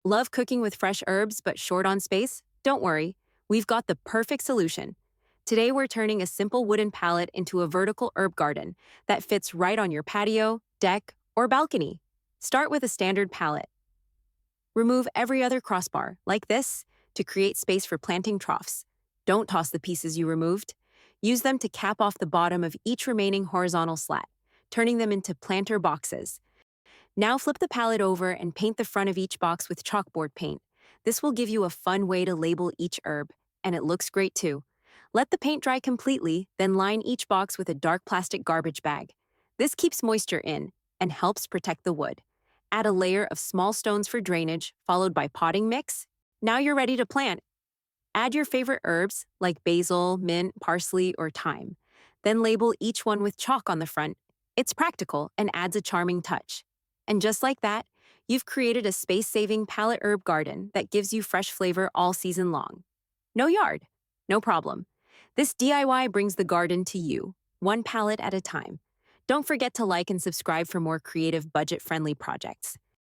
Love cooking with fresh herbs but short on space? Don't worry, we've got the perfect solution. Today we're turning a simple wooden pallet into a vertical herb garden that fits right on your patio, deck, or balcony. Start with a standard pallet. Remove every other crossbar, like this, to create space for planting troughs. Don't toss the pieces you removed. Use them to cap off the bottom of each remaining horizontal slat, turning them into planter boxes. Now flip the pallet over and paint the front of each box with chalkboard paint. This will give you a fun way to label each herb, and it looks great too. Let the paint dry completely, then line each box with a dark plastic garbage bag. This keeps moisture in and helps protect the wood. Add a layer of small stones for drainage, followed by potting mix. Now you're ready to plant. Add your favorite herbs like basil, mint, parsley, or thyme. Then label each one with chalk on the front. It's practical and adds a charming touch. And just like that, you've created a space-saving pallet herb garden that gives you fresh flavor all season long. No yard? No problem. This DIY brings the garden to you, one pallet at a time. Don't forget to like and subscribe for more creative, budget-friendly projects.